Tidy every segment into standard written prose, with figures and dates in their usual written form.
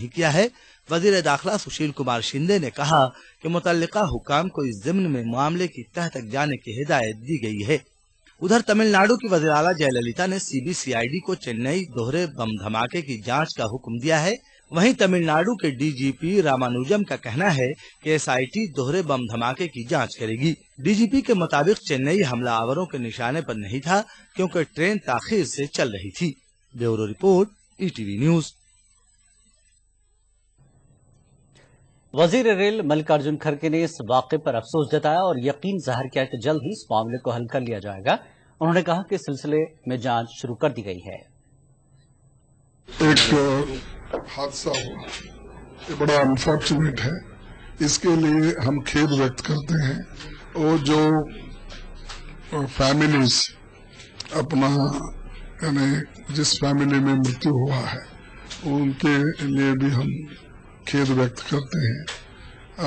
کیا ہے۔ وزیر داخلہ سشیل کمار شندے نے کہا کہ متعلقہ حکام کو اس ضمن میں معاملے کی تہ تک جانے کی ہدایت دی گئی ہے۔ ادھر تمل ناڈو کی وزیر اعلیٰ جے للیتا نے CBCID کو چنئی دوہرے بم دھماکے کی جانچ کا حکم دیا ہے۔ وہیں تمل ناڈو کے DGP رامانوجم کا کہنا ہے کہ SIT دوہرے بم دھماکے کی جانچ کرے گی۔ DGP کے مطابق چنئی حملہ آوروں کے نشانے پر نہیں تھا کیونکہ ٹرین تاخیر سے چل رہی تھی۔ Bureau report ETV news. وزیر ریل ملکارجن کھڑگے نے اس واقعے پر افسوس جتایا اور یقین ظاہر کیا کہ جلد ہی اس معاملے کو حل کر لیا جائے گا۔ انہوں نے کہا کہ اس سلسلے میں جانچ شروع کر دی گئی ہے۔ ایک حادثہ ہوا، یہ بڑا انفارچونیٹ ہے، اس کے لیے ہم کھید ویکت کرتے ہیں، اور جو فیملیز اپنا یعنی جس فیملی میں مرتیو ہوا ہے ان کے لیے بھی ہم کھید ویکت کرتے ہیں،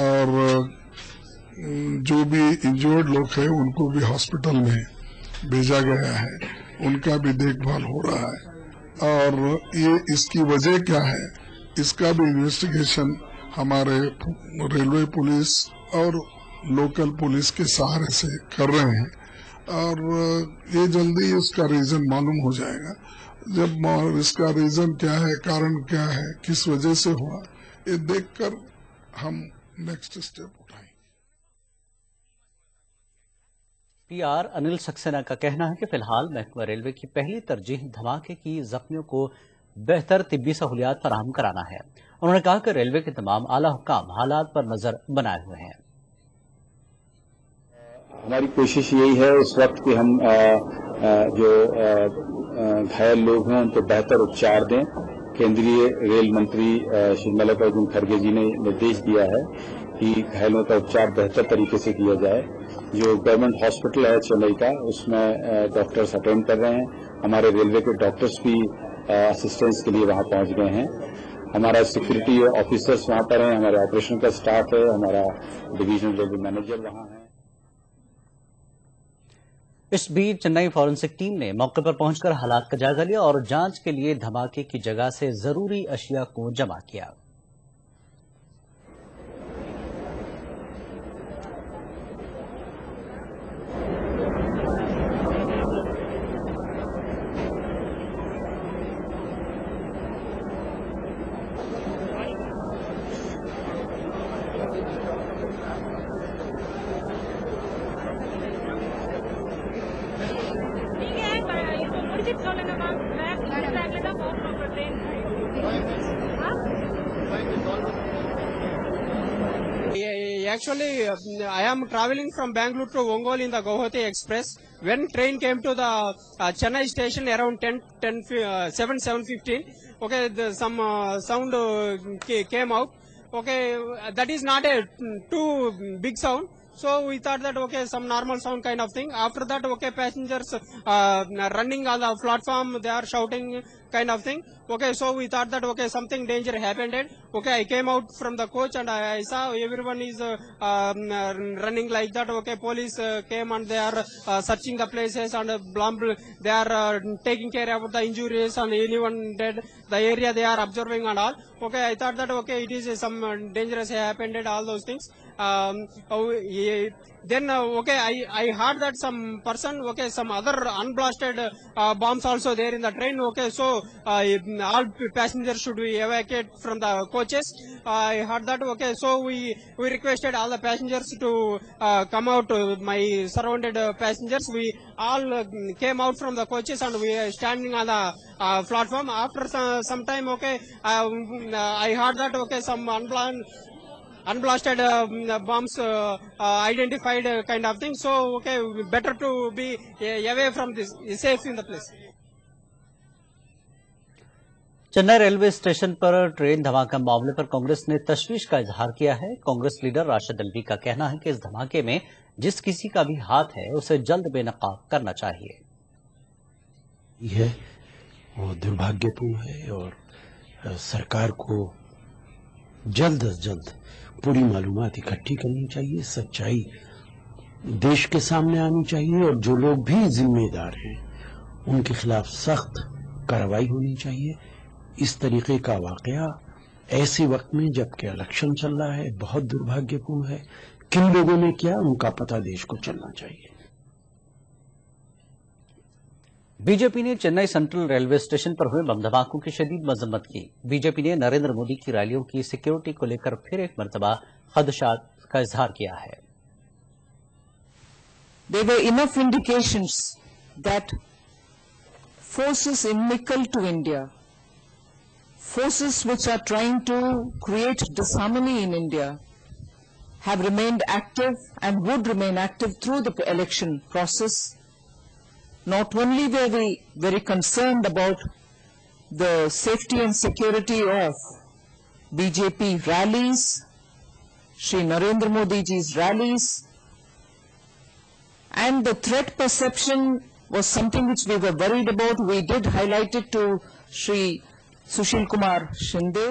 اور جو بھی انجورڈ لوگ ہیں ان کو بھی ہاسپٹل میں بھیجا گیا ہے، ان کا بھی دیکھ بھال ہو رہا ہے، اور یہ اس کی وجہ کیا ہے اس کا بھی انویسٹیگیشن ہمارے ریلوے پولیس اور لوکل پولیس کے سہارے سے کر رہے ہیں، اور یہ جلدی اس کا ریزن معلوم ہو جائے گا۔ جب اس کا ریزن کیا ہے، کارن کیا ہے، کس وجہ سے ہوا، یہ دیکھ کر ہم نیکسٹ اسٹیپ اٹھائیں۔ PR انل سکسینہ کا کہنا ہے کہ فی الحال محکمہ ریلوے کی پہلی ترجیح دھماکے کی زخمیوں کو بہتر طبی سہولیات فراہم کرانا ہے۔ انہوں نے کہا کہ ریلوے کے تمام اعلیٰ حکام حالات پر نظر بنائے ہوئے ہیں۔ ہماری کوشش یہی ہے اس وقت کہ ہم جو گھائل لوگ ہیں ان کو بہتر اپچار دیں۔ کیندری ریل منتری شری ملکارجن کھڑگے جی نے نردیش دیا ہے کہ گھائلوں کا اپچار بہتر طریقے سے کیا جائے۔ جو گورنمنٹ ہاسپٹل ہے چنئی کا اس میں ڈاکٹرز اٹینڈ کر رہے ہیں، ہمارے ریلوے کے ڈاکٹرز بھی اسسٹنس کے لیے وہاں پہنچ گئے ہیں، ہمارا سیکورٹی آفیسرز وہاں پر ہیں، ہمارے آپریشن کا سٹاف ہے، ہمارا ڈویژنل ریلوے مینیجر وہاں ہے۔ اس بیچ چنئی فورنسک ٹیم نے موقع پر پہنچ کر حالات کا جائزہ لیا اور جانچ کے لیے دھماکے کی جگہ سے ضروری اشیاء کو جمع کیا۔ Actually, I am traveling from Bangalore to Ongole in the Guwahati Express. When train came to the Chennai station around 7:15, okay, some sound came out. Okay, that is not a too big sound. So we thought that okay, some normal sound kind of thing. After that, okay, passengers running on the platform, they are shouting kind of thing. Okay, so we thought that okay, something danger happened. Okay, I came out from the coach and I saw everyone is running like that. Okay, police came and they are searching the places and they are taking care of the injuries and anyone dead. The area they are observing and all. Okay, I thought that okay, it is some dangerous happened and all those things. Then okay, I heard that some person, okay, some other unblasted bombs also there in the train. Okay, so all passengers should be evacuated from the coaches. I heard that. Okay, so we requested all the passengers to come out. My surrounded passengers, we all came out from the coaches and we are standing on the platform. After some time, okay, I heard that okay, some unblasted bombs identified kind of thing. So okay, better to be away from this, safe in the place. Chennai railway station per train دھماکہ معاملے پر کانگریس نے تشویش کا اظہار کیا ہے۔ Congress leader Rashid الوی کا کہنا ہے کہ اس دھماکے میں جس کسی کا بھی ہاتھ ہے اسے جلد بے نقاب کرنا چاہیے۔ یہ وہ دربھاگیہ پورن ہے اور سرکار کو جلد از جلد پوری معلومات اکٹھی کرنی چاہیے، سچائی دیش کے سامنے آنی چاہیے اور جو لوگ بھی ذمہ دار ہیں ان کے خلاف سخت کارروائی ہونی چاہیے۔ اس طریقے کا واقعہ ऐसे वक्त में जबकि इलेक्शन चल रहा है बहुत दुर्भाग्यपूर्ण है। किन लोगों ने किया उनका पता देश को चलना चाहिए। बीजेपी ने चेन्नई सेंट्रल रेलवे स्टेशन पर हुए बम धमाकों की शदीद मजम्मत की। बीजेपी ने नरेंद्र मोदी की रैलियों की सिक्योरिटी को लेकर फिर एक मर्तबा खदशात का इजहार किया है। There were enough indications that forces inimical to India, forces which are trying to create disharmony in India, have remained active and would remain active through the election process. Not only were we very concerned about the safety and security of BJP rallies, Shri Narendra Modi ji's rallies, and the threat perception was something which we were worried about. We did highlight it to Shri Sushil Kumar Shinde.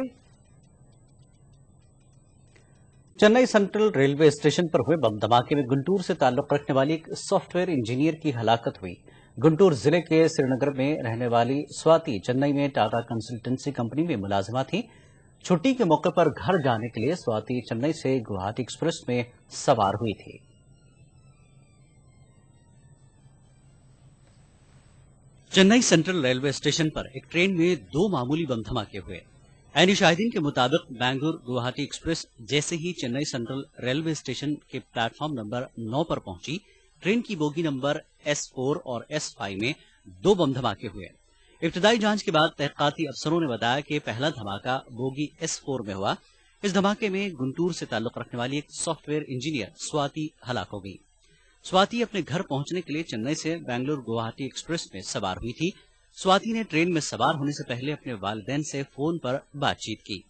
Chennai central railway station पर हुए बम धमाके में गुंटूर से ताल्लुक रखने वाली एक software engineer की हलाकत हुई। गुंटूर जिले के श्रीनगर में रहने वाली स्वाति चेन्नई में टाटा कंसल्टेंसी कंपनी में मुलाजिमा थी। छुट्टी के मौके पर घर जाने के लिए स्वाति चेन्नई से गुवाहाटी एक्सप्रेस में सवार हुई थी। चेन्नई सेंट्रल रेलवे स्टेशन पर एक ट्रेन में दो मामूली बम धमाके हुए। ऐनी शाहिदीन के मुताबिक बैंगलोर गुवाहाटी एक्सप्रेस जैसे ही चेन्नई सेंट्रल रेलवे स्टेशन के प्लेटफॉर्म नंबर 9 पर पहुंची, ट्रेन की बोगी नंबर S4 और S5 में दो बम धमाके हुए। इब्तदाई जांच के बाद तहकीकाती अफसरों ने बताया कि पहला धमाका बोगी S4 में हुआ। इस धमाके में गुंटूर से ताल्लुक रखने वाली एक सॉफ्टवेयर इंजीनियर स्वाति हलाक हो गई। स्वाति अपने घर पहुंचने के लिए चेन्नई से बैंगलोर गुवाहाटी एक्सप्रेस में सवार हुई थी। स्वाति ने ट्रेन में सवार होने से पहले अपने वालिदैन से फोन पर बातचीत की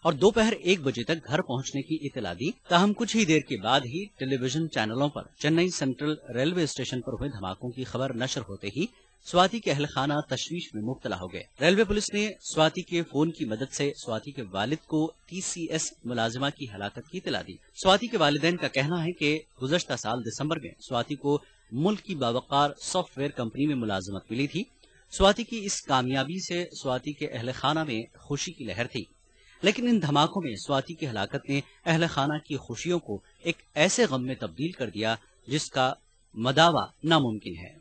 और दोपहर 1 बजे तक घर पहुंचने की इतला दी। ताहम कुछ ही देर के बाद ही टेलीविजन चैनलों पर चेन्नई सेंट्रल रेलवे स्टेशन पर हुए धमाकों की खबर नशर होते ही स्वाति के अहल खाना तशवीश में मुब्तला हो गए। रेलवे पुलिस ने स्वाति के फोन की मदद से स्वाति के वालिद को TCS मुलाजिमा की हलाकत की इतला दी। स्वाति के वालिदैन का कहना है कि गुज़श्ता साल दिसंबर में स्वाति को मुल्क की बावकार सॉफ्टवेयर कंपनी में मुलाजिमत मिली थी। स्वाति की इस कामयाबी से स्वाति के अहल खाना में खुशी की लहर थी, लेकिन इन धमाकों में स्वाति की हलाकत ने अहल खाना की खुशियों को एक ऐसे गम में तब्दील कर दिया जिसका मदावा नामुमकिन है।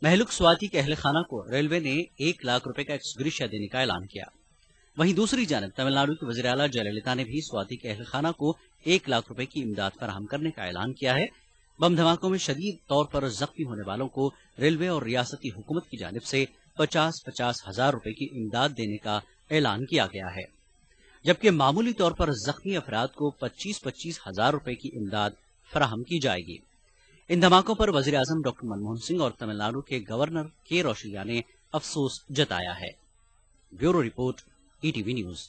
महलुक स्वाति के अहल खाना को रेलवे ने 1 लाख रुपए का एक्सग्रेशिया देने का ऐलान किया। वहीं दूसरी जानब तमिलनाडु की वज़ीर आला जयललिता ने भी स्वाति के अहल खाना को 1 लाख रुपए की इमदाद फराहम करने का ऐलान किया है। बम धमाकों में शदीद तौर पर जख्मी होने वालों को रेलवे और रियासती हुकूमत की जानिब से 50-50 हजार रुपए की इमदाद देने का ऐलान किया गया है, जबकि मामूली तौर पर जख्मी अफराद को 25-25 हजार रुपए की इमदाद फराहम की जाएगी। इन धमाकों पर वजीर आजम डॉक्टर मनमोहन सिंह और तमिलनाडु के गवर्नर के रोशैया ने अफसोस जताया है। Bureau report, ETV news.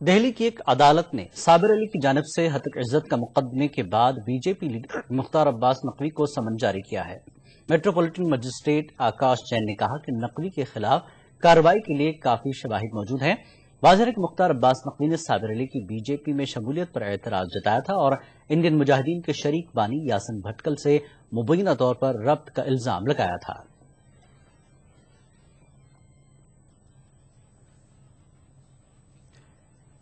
Delhi की एक अदालत ने साबिर अली की जानिब से हत्क इज्जत का मुकदमे के बाद बीजेपी लीडर मुख्तार अब्बास नकवी को समन जारी किया है। मेट्रोपॉलिटन मजिस्ट्रेट आकाश जैन ने कहा कि नकवी के खिलाफ कार्रवाई के लिए काफी शवाहिद मौजूद हैं। वाज़ेह है कि मुख्तार अब्बास नकवी ने साबिर अली की बीजेपी में शमूलियत पर एतराज जताया था और इंडियन मुजाहिदीन के शरीक बानी यासिन भटकल से मुबैना तौर पर रब्त का इल्जाम लगाया था।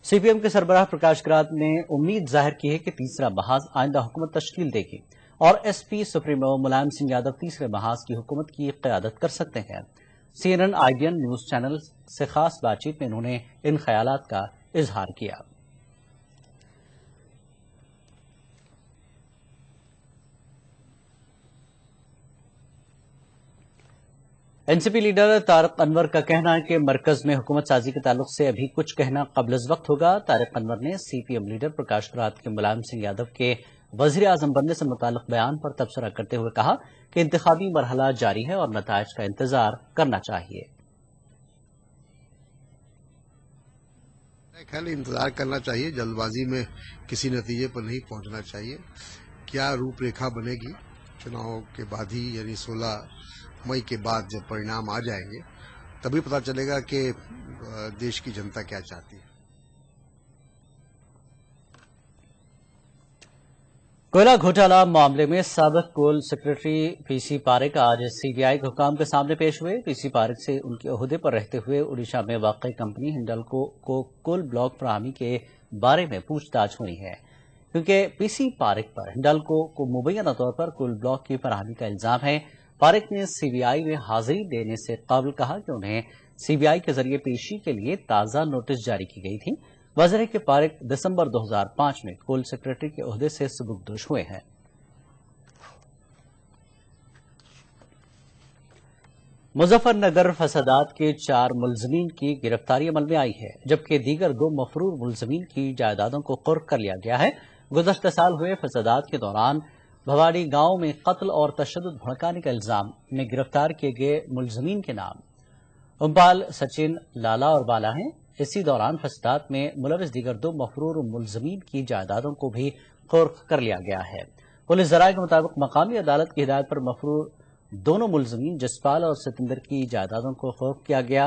CPM के सरबराह प्रकाश करात ने उम्मीद जाहिर की है कि तीसरा महाज आइंदा हुकूमत तश्कील देगी और SP सुप्रीमो मुलायम सिंह यादव तीसरे महाज की हुकूमत की क़यादत कर सकते हैं। CNN IBN न्यूज चैनल से खास बातचीत में इन्होंने इन ख्यालात का इजहार किया। एनसीपी लीडर तारिक अनवर का कहना है कि मरकज में हुकूमत साजी के ताल्लुक से अभी कुछ कहना क़ब्ल वक्त होगा। तारिक अनवर ने CPM लीडर प्रकाश करात के मुलायम सिंह यादव के वज़ीर आज़म बनने से मुताल्लिक़ बयान पर तबसरा करते हुए कहा कि इंतखाबी मरहला जारी है और नताइज का इंतजार करना चाहिए। खाली इंतजार करना चाहिए, जल्दबाजी में किसी नतीजे पर नहीं पहुंचना चाहिए। क्या रूपरेखा बनेगी चुनाव के बाद ही यानी 16 मई के बाद जब परिणाम आ जाएंगे तभी पता चलेगा कि देश की जनता क्या चाहती है। कोयला घोटाला मामले में साबिक कोल सेक्रेटरी पीसी पारेख आज सीबीआई के हुकाम के सामने पेश हुए। पीसी पारेख से उनके ओहदे पर रहते हुए ओडिशा में वाकई कंपनी हिंडाल्को को कोल ब्लॉक फराहमी के बारे में पूछताछ होनी है, क्योंकि पीसी पारेख पर हिंडाल्को को मुबैना तौर पर कोल ब्लॉक की फराहमी का इल्जाम है। पारेख ने सीबीआई में हाजिरी देने से कबल कहा कि उन्हें सीबीआई के जरिए पेशी के लिए ताज़ा नोटिस जारी की गई थी। वाज़ेह है कि पारेख दिसंबर 2005 में कोल सेक्रेटरी के ओहदे से सुबुकदोश हुए हैं। मुजफ्फरनगर फसादात के 4 मुलजमीन की गिरफ्तारी अमल में आई है, जबकि दीगर 2 मफरूर मुलजमीन की जायदादों को कुर्क कर लिया गया है। गुज़श्ता साल हुए फसादात के दौरान भवाड़ी गांव में कत्ल और तशद्दुद भड़काने का इल्जाम में गिरफ्तार किए गए मुलजमीन के नाम उम्पाल, सचिन, लाला और बाला हैं। इसी दौरान फसादात में मुलविस दीगर 2 मफरूर मुलजमीन की जायदादों को भी कुर्क कर लिया गया है। पुलिस ज़राए के मुताबिक मकामी अदालत की हिदायत पर मफरूर दोनों मुलजमीन जसपाल और सतिंदर की जायदादों को कुर्क किया गया।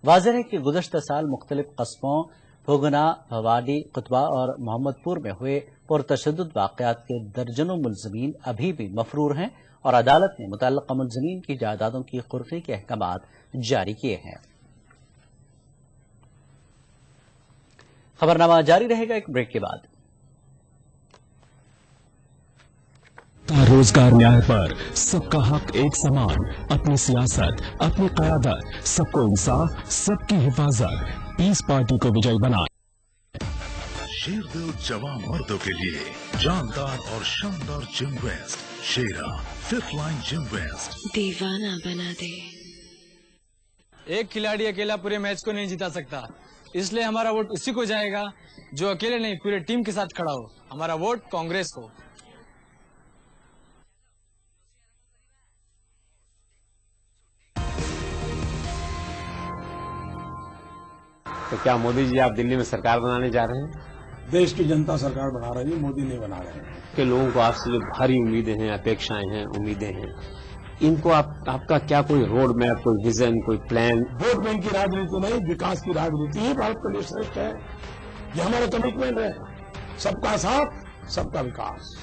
वाज़ेह है कि गुज़श्ता साल मुख्तलिफ कस्बों भोगना, भवाडी, कुतबा और मोहम्मदपुर में हुए पुरतशद्दुद वाक़यात के दर्जनों मुलजमीन अभी भी मफरूर हैं और अदालत ने मुतल्लका मुलजमीन की जायदादों की कुर्की के अहकामात जारी किए हैं। खबरनामा जारी रहेगा एक ब्रेक के बाद। रोजगार न्याय पर सबका हक एक समान, अपनी सियासत, अपनी क़यादत, सबको इंसाफ, सबकी हिफाजत, पीस पार्टी को विजयी बनाए। शेरदिल जवान मर्दों के लिए जानदार और शानदार जिम वेस्ट, शेरा 5th लाइन जिम वेस्ट दीवाना बना दे। एक खिलाड़ी अकेला पूरे मैच को नहीं जिता सकता, इसलिए हमारा वोट उसी को जाएगा जो अकेले नहीं पूरे टीम के साथ खड़ा हो। हमारा वोट कांग्रेस को। तो क्या मोदी जी आप दिल्ली में सरकार बनाने जा रहे हैं? देश की जनता सरकार बना रही है, मोदी नहीं बना रहे हैं। कि लोगों को आपसे जो भारी उम्मीदें हैं, अपेक्षाएं हैं, उम्मीदें हैं, इनको आपका क्या कोई रोड मैप, कोई विजन, कोई प्लान? वोट बैंक की राजनीति नहीं, विकास की राजनीति ही भारत के लिए श्रेष्ठ है। ये हमारा कमिटमेंट है, सबका साथ, सबका विकास।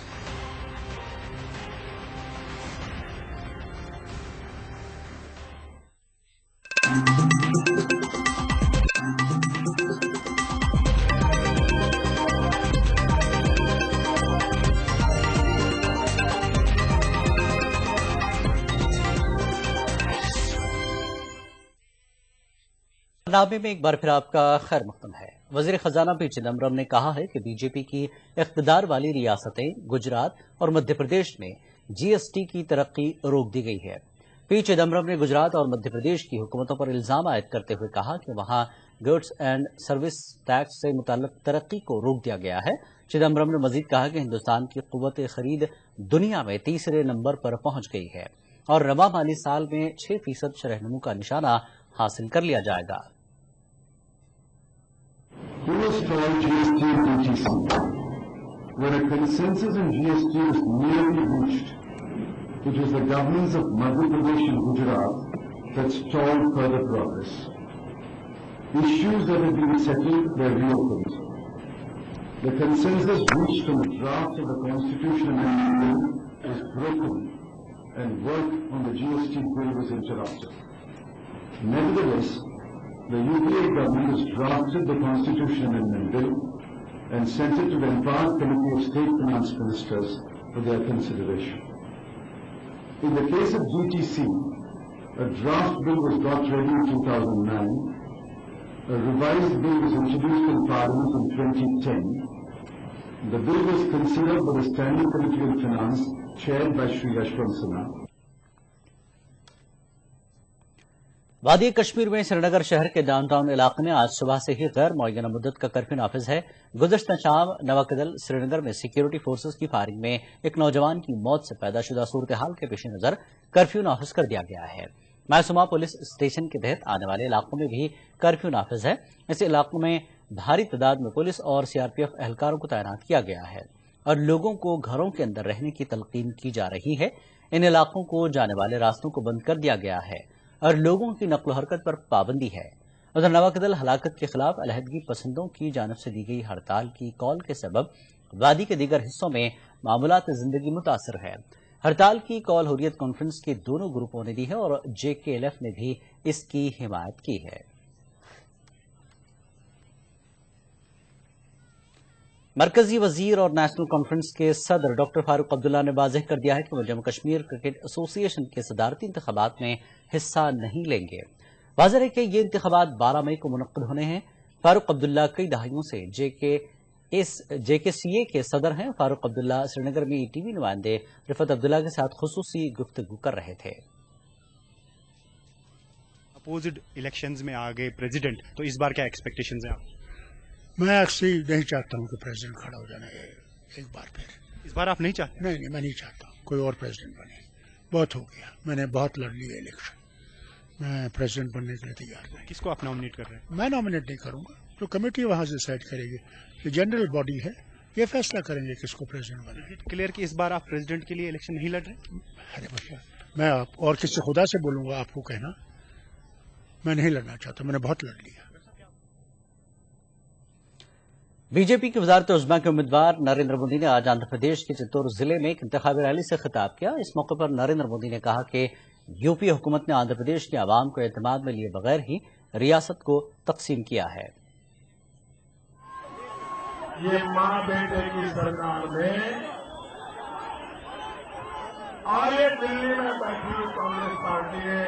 नामे में एक बार फिर आपका खैर मकदम है। वज़ीर खजाना पी चिदम्बरम ने कहा है कि बीजेपी की इख्तिदार वाली रियासतें गुजरात और मध्य प्रदेश में जीएसटी की तरक्की रोक दी गई है। पी चिदम्बरम ने गुजरात और मध्य प्रदेश की हुकूमतों पर इल्जाम आयद करते हुए कहा कि वहां गुड्स एंड सर्विस टैक्स से मुताल्लिक तरक्की को रोक दिया गया है। चिदम्बरम ने मजीद कहा कि हिंदुस्तान की कुव्वत खरीद दुनिया में तीसरे नंबर पर पहुंच गई है और रवा माली साल में 6% शरहनमू का निशाना हासिल कर लिया जाएगा। Who was told GST and DTC? When a consensus on GST was nearly reached, it was the governments of Madhya Pradesh and Gujarat that stalled further progress. Issues that had been settled were reopened. The consensus reached on the draft of the Constitution Amendment Bill was broken and work on the GST bill was interrupted. Nevertheless, the UPA government has drafted the Constitution Amendment Bill and sent it to the Empowered Committee of State Finance Ministers for their consideration. In the case of DTC, a draft bill was got ready in 2009, a revised bill was introduced in Parliament in 2010. The bill was considered by the Standing Committee on Finance, chaired by Shri Yashwant Sinha. वादी कश्मीर में श्रीनगर शहर के downtown इलाके में आज सुबह से ही गैर मुअय्यना मुद्दत का कर्फ्यू नाफिज है। गुज़श्ता शाम नवाकदल श्रीनगर में सिक्योरिटी फोर्सेस की फायरिंग में एक नौजवान की मौत से पैदा शुदा सूरत हाल के पेश नजर कर्फ्यू नाफिज कर दिया गया है। मासूमा पुलिस स्टेशन के तहत आने वाले इलाकों में भी कर्फ्यू नाफिज है। इस इलाकों में भारी तादाद में पुलिस और सीआरपीएफ एहलकारों को तैनात किया गया है। और लोगों को घरों के अंदर रहने की तलकीन की जा रही है। इन इलाकों को जाने वाले रास्तों को बंद कर दिया गया है और लोगों की नक्ल हरकत पर पाबंदी है। उधर नवाकदल हलाकत के खिलाफ अलहदगी पसंदों की जानब से दी गई हड़ताल की कॉल के सबब वादी के दीगर हिस्सों में मामूलात जिंदगी मुतासर है। हड़ताल की कॉल हुर्रियत कॉन्फ्रेंस के दोनों ग्रुपों ने दी है और JKLF ने भी इसकी हिमायत की है। मरकजी वजीर और नेशनल कॉन्फ्रेंस के सदर डॉक्टर फारूक अब्दुल्ला ने वाज़ेह कर दिया है कि वो जम्मू कश्मीर क्रिकेट एसोसिएशन के सदारती इंतखाबात में हिस्सा नहीं लेंगे। वाज़ेह है कि ये इंतखाबात 12 मई को मुनक्किद होने हैं। फारूक अब्दुल्ला कई दहाइयों से JKCA के सदर हैं। फारूक अब्दुल्ला श्रीनगर में ETV नुमाइंदे रिफत अब्दुल्ला के साथ खुसूसी गुफ्तगू कर रहे थे। अपोजिट इलेक्शंस में आ गए प्रेसिडेंट, तो इस बार क्या एक्सपेक्टेशंस हैं आप? मैं एक्चुअली नहीं चाहता हूँ कि प्रेसिडेंट खड़ा हो जाना एक बार फिर। इस बार आप नहीं चाहते? नहीं, मैं नहीं चाहता कोई और प्रेसिडेंट बने। बहुत हो गया, मैंने बहुत लड़ लिया इलेक्शन। मैं प्रेसिडेंट बनने के लिए तैयार नहीं। किसको आप नॉमिनेट कर रहे हैं? मैं नॉमिनेट नहीं करूंगा, तो कमेटी वहां से डिसाइड करेगी। ये जनरल बॉडी है, ये फैसला करेंगे किसको प्रेसिडेंट बने। क्लियर कि इस बार आप प्रेसिडेंट के लिए इलेक्शन नहीं लड़ रहे? अरे भैया, मैं आप और किससे खुदा से बोलूंगा आपको कहना? मैं नहीं लड़ना चाहता, मैंने बहुत लड़ लिया। बीजेपी की वजारत उज़्मा के उम्मीदवार नरेंद्र मोदी ने आज आंध्र प्रदेश के चित्तूर जिले में एक इंतखाबी रैली से खिताब किया। इस मौके पर नरेंद्र मोदी ने कहा कि यूपी हुकूमत ने आंध्र प्रदेश के आवाम को एतमाद में लिए बगैर ही रियासत को तकसीम किया है। ये मां बेटे की सरकार में और ये दिल्ली में बैठी कांग्रेस पार्टी ने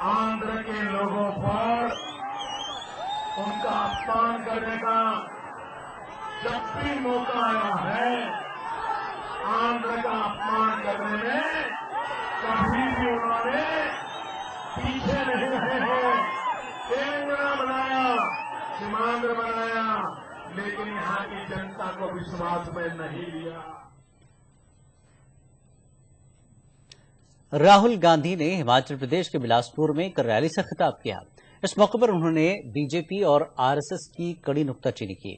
आंध्र के लोगों पर उनका अपमान करने का जब भी मौका आया है, आंध्र का अपमान करने में कभी भी उन्होंने पीछे नहीं रहे हैं। तेलंगाना बनाया, सीमांध्र बनाया, लेकिन यहां की जनता को विश्वास में नहीं लिया। राहुल गांधी ने हिमाचल प्रदेश के बिलासपुर में एक रैली से खिताब किया। इस मौके पर उन्होंने बीजेपी और RSS की कड़ी नुक्ताचीनी की।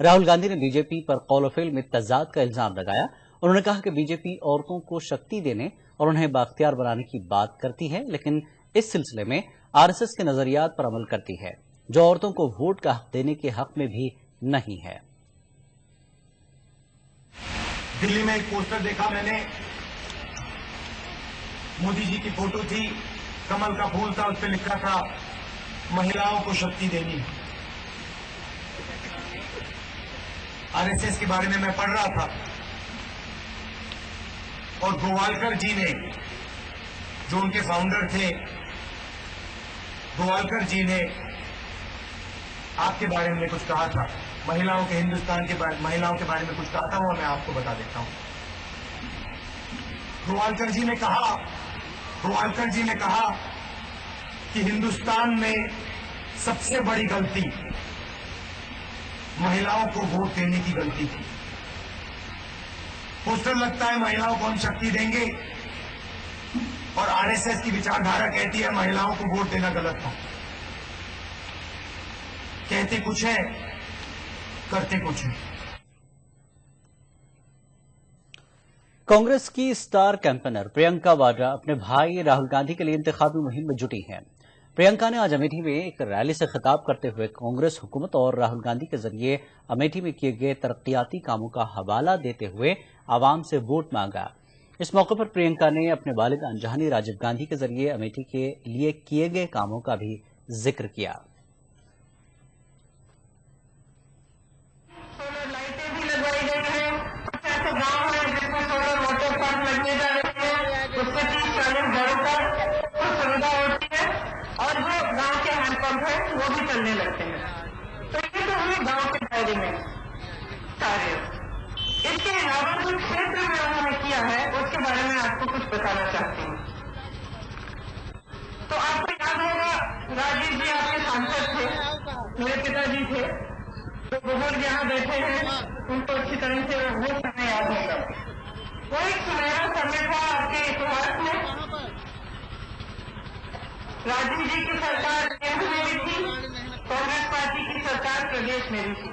राहुल गांधी ने बीजेपी पर कौल फेल में तजाद का इल्जाम लगाया। उन्होंने कहा कि बीजेपी औरतों को शक्ति देने और उन्हें बाख्तियार बनाने की बात करती है, लेकिन इस सिलसिले में RSS के नजरियात पर अमल करती है, जो औरतों को वोट का हक देने के हक में भी नहीं है। दिल्ली में एक पोस्टर देखा मैंने, मोदी जी की फोटो थी, कमल का फूल था, उस पर लिखा था महिलाओं को शक्ति देनी। RSS के बारे में मैं पढ़ रहा था और गोवालकर जी ने, जो उनके फाउंडर थे, गोवालकर जी ने आपके बारे में कुछ कहा था, महिलाओं के हिंदुस्तान के बारे, महिलाओं के बारे में कुछ कहा था, वो मैं आपको बता देता हूं। गोवालकर जी ने कहा कि हिंदुस्तान में सबसे बड़ी गलती महिलाओं को वोट देने की गलती थी। पोस्टर लगता है महिलाओं को हम शक्ति देंगे और RSS की विचारधारा कहती है महिलाओं को वोट देना गलत था। कहते कुछ है, करते कुछ है। कांग्रेस की स्टार कैंपेनर प्रियंका वाड्रा अपने भाई राहुल गांधी के लिए इंतखाबी मुहिम में जुटी हैं। प्रियंका ने आज अमेठी में एक रैली से खिताब करते हुए कांग्रेस हुकूमत और राहुल गांधी के जरिए अमेठी में किए गए तरक्याती कामों का हवाला देते हुए आवाम से वोट मांगा। इस मौके पर प्रियंका ने अपने वालिद अनजानी राजीव गांधी के जरिए अमेठी के लिए किए गए कामों का भी जिक्र किया। और जो गांव के हैंडपंप है वो भी चलने लगते हैं। तो ये तो हमें गांव के दायरे में कार्य। इसके अलावा जो क्षेत्र में उन्होंने किया है उसके बारे में आपको कुछ बताना चाहती हूँ। तो आपको याद होगा, राजीव जी आपके सांसद थे, मेरे पिताजी थे, तो बुजुर्ग यहाँ बैठे हैं, उनको अच्छी तरह से वो समय याद होगा। वो एक सुनहरा समय था आपके इतिहास में। राजीव जी की सरकार केंद्र में भी थी, कांग्रेस पार्टी की सरकार प्रदेश में भी थी।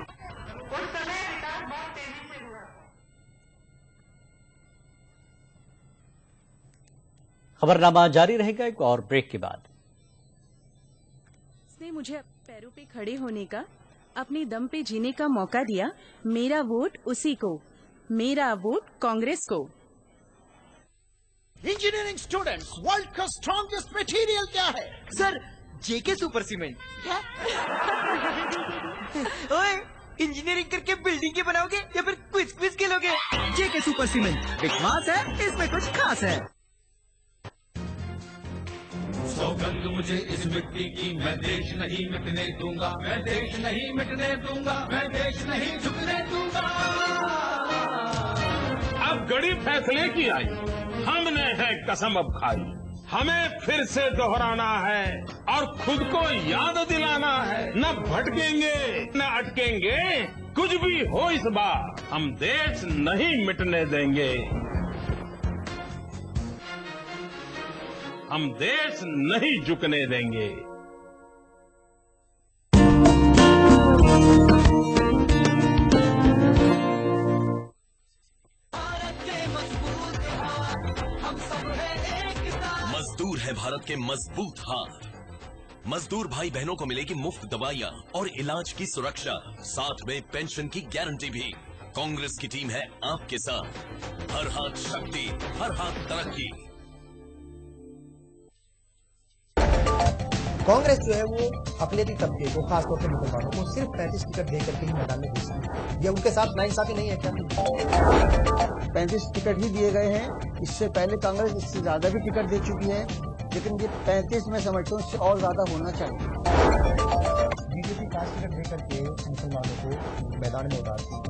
उस समय विकास बहुत तेजी से खबरनामा जारी रहेगा एक और ब्रेक के बाद। उसने मुझे पैरों पे खड़े होने का, अपने दम पे जीने का मौका दिया। मेरा वोट उसी को, मेरा वोट कांग्रेस को। इंजीनियरिंग स्टूडेंट्स, वर्ल्ड का स्ट्रॉन्गेस्ट मटेरियल क्या है? सर, जेके सुपर सीमेंट। क्या? ओए, इंजीनियरिंग करके बिल्डिंग की बनाओगे या फिर क्विज खेलोगे? जेके सुपर सीमेंट विश्वास है, इसमें कुछ खास है। सौगंध मुझे इस मिट्टी की, मैं देश नहीं मिटने दूंगा, मैं देश नहीं मिटने दूंगा, मैं देश नहीं झुकने दूंगा। अब घड़ी फैसले की आई, हमने है कसम अब खाई, हमें फिर से दोहराना है और खुद को याद दिलाना है। न भटकेंगे न अटकेंगे, कुछ भी हो इस बार हम देश नहीं मिटने देंगे, हम देश नहीं झुकने देंगे। मजदूर है भारत के मजबूत हाथ। मजदूर भाई बहनों को मिलेगी मुफ्त दवाइयाँ और इलाज की सुरक्षा, साथ में पेंशन की गारंटी भी। कांग्रेस की टीम है आपके साथ, हर हाथ शक्ति, हर हाथ तरक्की। कांग्रेस जो है वो अकलियती तबके को, खासतौर से मुसलमानों को, सिर्फ 35 टिकट दे करके ही मैदान में घुसी है। ये उनके साथ नाइंसाफी नहीं है क्या? 35 टिकट ही दिए गए हैं। इससे पहले कांग्रेस इससे ज्यादा भी टिकट दे चुकी है, लेकिन ये 35 में समझता हूँ इससे और ज्यादा होना चाहिए। बीजेपी 5 टिकट दे करके मुसलमानों को मैदान में उतारती है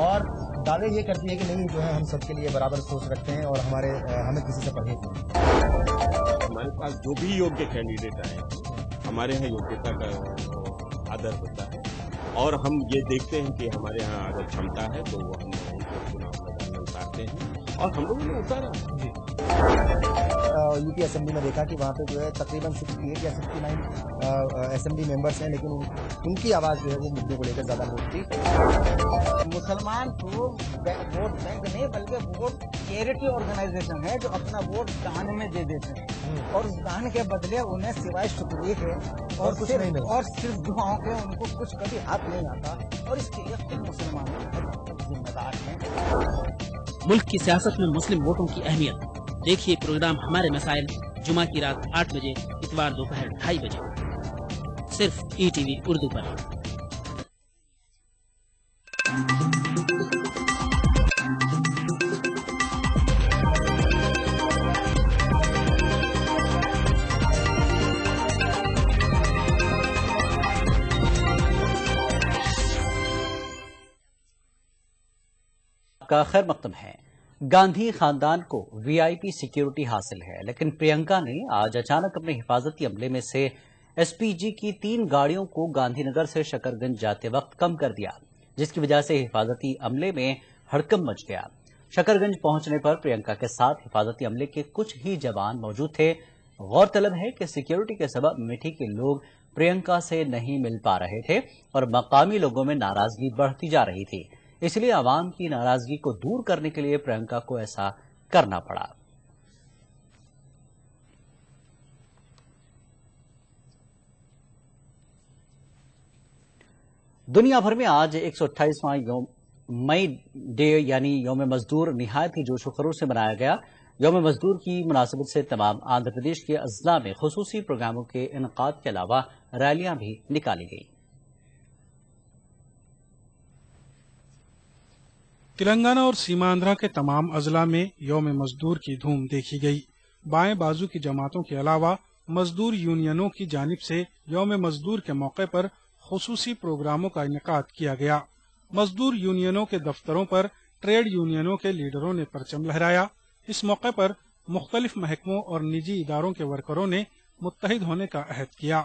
और दावे ये करती है कि नहीं, जो है हम सबके लिए बराबर सोच रखते हैं और हमें किसी से परहेज नहीं। हमारे पास जो भी योग्य कैंडिडेट आए, हमारे यहाँ योग्यता का आदर होता है और हम ये देखते हैं कि हमारे यहाँ अगर क्षमता है तो वो हम उनको चुनाव मैदान में उतारते हैं और हम लोगों ने उतारा। यूपी असेंबली में देखा कि वहाँ पे जो है तकरीबन 68 या 69 असेंबली मेंबर्स हैं, लेकिन उनकी आवाज़ जो है वो मुद्दों को लेकर ज़्यादा नहीं थी। मुसलमान को वोट बैंक नहीं बल्कि वोट चैरिटी ऑर्गेनाइजेशन है जो अपना वोट दान में दे देते हैं और उस दान के बदले उन्हें सिवाय शुक्रिया के और कुछ नहीं मिलता और सिर्फ दुआओं के उनको कुछ कभी हाथ नहीं आता और इसके लिए खुद मुसलमान जिम्मेदार हैं। मुल्क की सियासत में मुस्लिम वोटों की अहमियत देखिए प्रोग्राम हमारे मसाइल जुमा की रात 8 बजे, इतवार दोपहर 2:30 बजे, सिर्फ ईटीवी उर्दू पर। का खैर मकदम है। गांधी खानदान को वीआईपी सिक्योरिटी हासिल है, लेकिन प्रियंका ने आज अचानक अपने हिफाजती अमले में से एसपीजी की 3 गाड़ियों को गांधीनगर से शकरगंज जाते वक्त कम कर दिया, जिसकी वजह से हिफाजती अमले में हड़कंप मच गया। शकरगंज पहुंचने पर प्रियंका के साथ हिफाजती अमले के कुछ ही जवान मौजूद थे। गौरतलब है कि सिक्योरिटी के सबब अमेठी के लोग प्रियंका से नहीं मिल पा रहे थे और मकामी लोगों में नाराजगी बढ़ती जा रही थी, इसलिए आवाम की नाराजगी को दूर करने के लिए प्रियंका को ऐसा करना पड़ा। दुनिया भर में आज 128वां मई डे यानी यौम मजदूर निहायत ही जोशो खरोश से मनाया गया। यौम मजदूर की मुनासिबत से तमाम आंध्र प्रदेश के अजला में खुसूसी प्रोग्रामों के इनकाद के अलावा रैलियां भी निकाली गई। तेलंगाना और सीमांध्रा के तमाम अजला में यौम मजदूर की धूम देखी गई। बाएं बाजू की जमातों के अलावा मजदूर यूनियनों की जानिब से यौम मजदूर के मौके पर खुसूसी प्रोग्रामों का इनेकाद किया गया। मजदूर यूनियनों के दफ्तरों पर ट्रेड यूनियनों के लीडरों ने परचम लहराया। इस मौके पर मुख्तलिफ महकमों और निजी इदारों के वर्करों ने मुत्तहिद होने का अहद किया।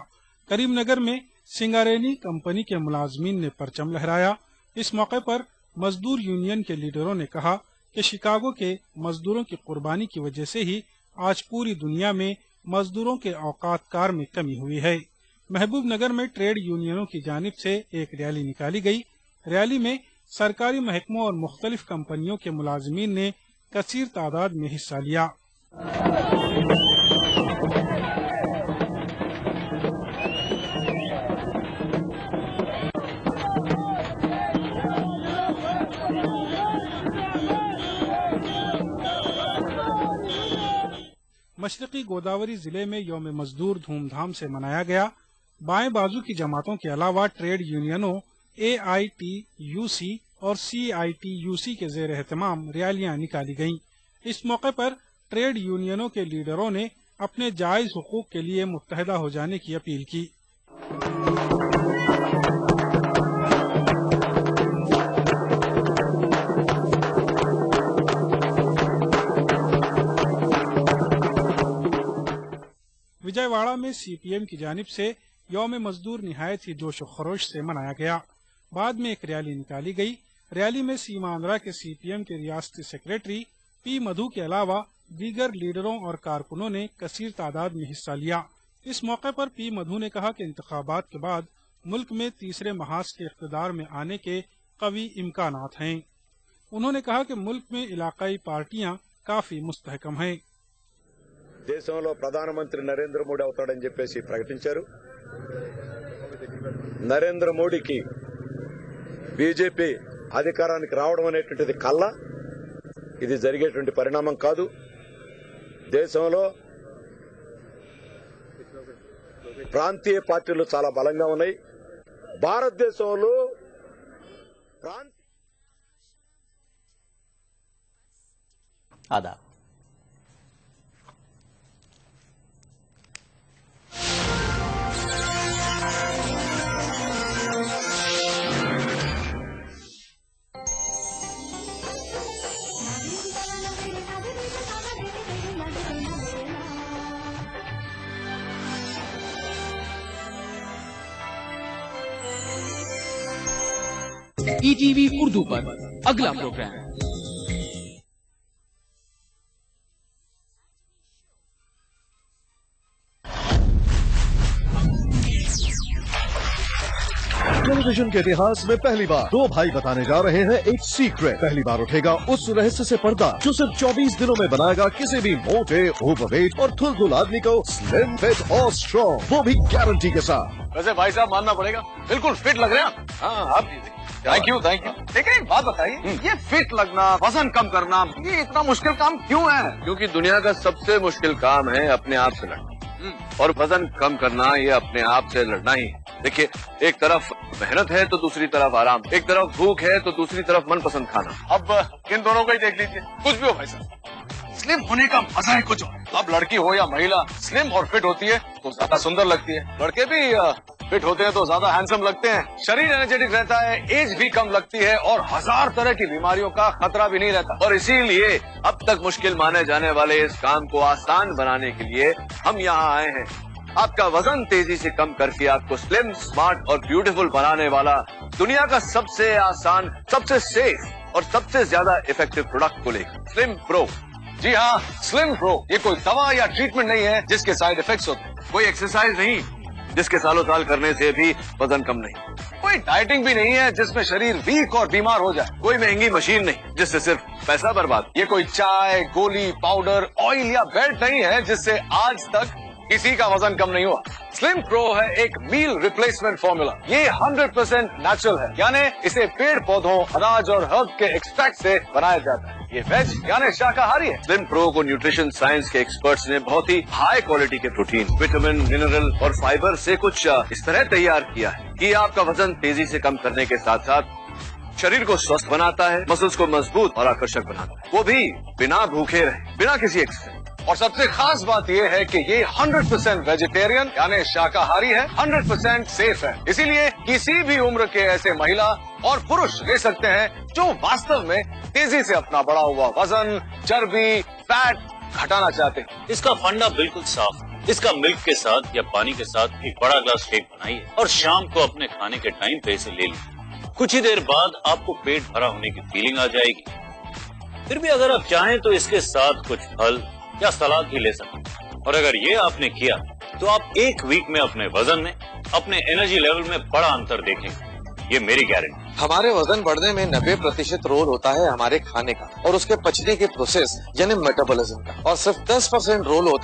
करीमनगर में सिंगारेनी कंपनी के मुलाजमीन ने परचम लहराया। इस मौके पर मजदूर यूनियन के लीडरों ने कहा कि शिकागो के मजदूरों की कुर्बानी की वजह से ही आज पूरी दुनिया में मजदूरों के औकात कार में कमी हुई है। महबूब नगर में ट्रेड यूनियनों की जानिब से एक रैली निकाली गई। रैली में सरकारी महकमों और मुख्तलिफ कंपनियों के मुलाजमीन ने कसीर तादाद में हिस्सा लिया। मशरकी गोदावरी जिले में यौम मजदूर धूमधाम से मनाया गया। बाएं बाजू की जमातों के अलावा ट्रेड यूनियनों AITUC और CITUC के जेर एहतमाम रैलियां निकाली गईं। इस मौके पर ट्रेड यूनियनों के लीडरों ने अपने जायज हुकूक के लिए मुत्तहदा हो जाने की अपील की। विजयवाड़ा में CPM की जानिब से यौम मजदूर निहायत ही जोश व खरोश से मनाया गया। बाद में एक रैली निकाली गई। रैली में सीमांध्रा के CPM के रियासती सेक्रेटरी P मधु के अलावा दीगर लीडरों और कारकुनों ने कसीर तादाद में हिस्सा लिया। इस मौके पर P मधु ने कहा कि इंतखाबात के बाद मुल्क में तीसरे महाज के इख्तिदार में आने के कवी इम्कानात हैं। उन्होंने कहा कि मुल्क में इलाकाई पार्टियां काफी मुस्तहकम हैं। దేశంలో ప్రధానమంత్రి నరేంద్ర మోడీ అవుతాడని చెప్పేసి ప్రకటించారు. నరేంద్ర మోడీకి బీజేపీ అధికారానికి రావడం అనేటువంటిది కళ్ళ. ఇది జరిగేటువంటి పరిణామం కాదు. దేశంలో ప్రాంతీయ పార్టీలు చాలా బలంగా ఉన్నాయి. భారతదేశంలో आदाब। ETV उर्दू पर अगला प्रोग्राम। टेलीविजन के इतिहास में पहली बार दो भाई बताने जा रहे हैं एक सीक्रेट। पहली बार उठेगा उस रहस्य से पर्दा जो सिर्फ 24 दिनों में बनाएगा किसी भी मोटे, ओवरवेट और थुलथुल आदमी को स्लिम, फिट और स्ट्रॉन्ग, वो भी गारंटी के साथ। वैसे भाई साहब मानना पड़ेगा, बिल्कुल फिट लग रहे हैं। हाँ, आप थैंक यू। लेकिन एक बात बताइए, ये फिट लगना, वजन कम करना, ये इतना मुश्किल काम क्यों है? क्योंकि दुनिया का सबसे मुश्किल काम है अपने आप से लड़ना, और वजन कम करना ये अपने आप से लड़ना ही है। देखिए, एक तरफ मेहनत है तो दूसरी तरफ आराम, एक तरफ भूख है तो दूसरी तरफ मनपसंद खाना। अब इन दोनों को ही देख लीजिए, कुछ भी हो भाई साहब, स्लिम होने का मजा ही कुछ और। अब लड़की हो या महिला, स्लिम और फिट होती है तो ज्यादा सुंदर लगती है। लड़के भी फिट होते हैं तो ज्यादा हैंडसम लगते हैं। शरीर एनर्जेटिक रहता है, एज भी कम लगती है और 1000 तरह की बीमारियों का खतरा भी नहीं रहता। और इसीलिए अब तक मुश्किल माने जाने वाले इस काम को आसान बनाने के लिए हम यहाँ आए हैं। आपका वजन तेजी से कम करके आपको स्लिम, स्मार्ट और ब्यूटीफुल बनाने वाला दुनिया का सबसे आसान, सबसे सेफ और सबसे ज्यादा इफेक्टिव प्रोडक्ट को लेकर स्लिम प्रो। जी हाँ, स्लिम प्रो। ये कोई दवा या ट्रीटमेंट नहीं है जिसके साइड इफेक्ट्स होते हैं, कोई एक्सरसाइज नहीं जिसके सालों साल करने से भी वजन कम नहीं, कोई डाइटिंग भी नहीं है जिसमें शरीर वीक और बीमार हो जाए, कोई महंगी मशीन नहीं जिससे सिर्फ पैसा बर्बाद। ये कोई चाय, गोली, पाउडर, ऑयल या बेल्ट नहीं है जिससे आज तक किसी का वजन कम नहीं हुआ। स्लिम प्रो है एक मील रिप्लेसमेंट फॉर्मूला। ये 100% नेचुरल है, यानी इसे पेड़ पौधों, अनाज और हर्ब के एक्सट्रैक्ट से बनाया जाता है। ये वेज यानी शाकाहारी है। स्लिम प्रो को न्यूट्रिशन साइंस के एक्सपर्ट्स ने बहुत ही हाई क्वालिटी के प्रोटीन, विटामिन, मिनरल और फाइबर से कुछ इस तरह तैयार किया है कि आपका वजन तेजी से कम करने के साथ साथ शरीर को स्वस्थ बनाता है, मसल्स को मजबूत और आकर्षक बनाता है, वो भी बिना भूखे रहे, बिना किसी एक्सरसाइज। और सबसे खास बात यह है कि ये 100% वेजिटेरियन यानी शाकाहारी है, 100% सेफ है। इसीलिए किसी भी उम्र के ऐसे महिला और पुरुष ले सकते हैं जो वास्तव में तेजी से अपना बढ़ा हुआ वजन, चर्बी, फैट घटाना चाहते हैं। इसका फंडा बिल्कुल साफ है। इसका मिल्क के साथ या पानी के साथ एक बड़ा ग्लास शेक बनाइए और शाम को अपने खाने के टाइम पे इसे ले लीजिए। कुछ ही देर बाद आपको पेट भरा होने की फीलिंग आ जाएगी। फिर भी अगर आप चाहें तो इसके साथ कुछ फल या सलाद भी ले सकते हैं। और अगर ये आपने किया तो आप एक वीक में अपने वजन में, अपने एनर्जी लेवल में बड़ा अंतर देखेंगे, ये मेरी गारंटी। हमारे वजन बढ़ने में 90% रोल होता है हमारे खाने का और उसके पचने के प्रोसेस यानी मेटाबॉलिज्म का, और सिर्फ 10% रोल होता है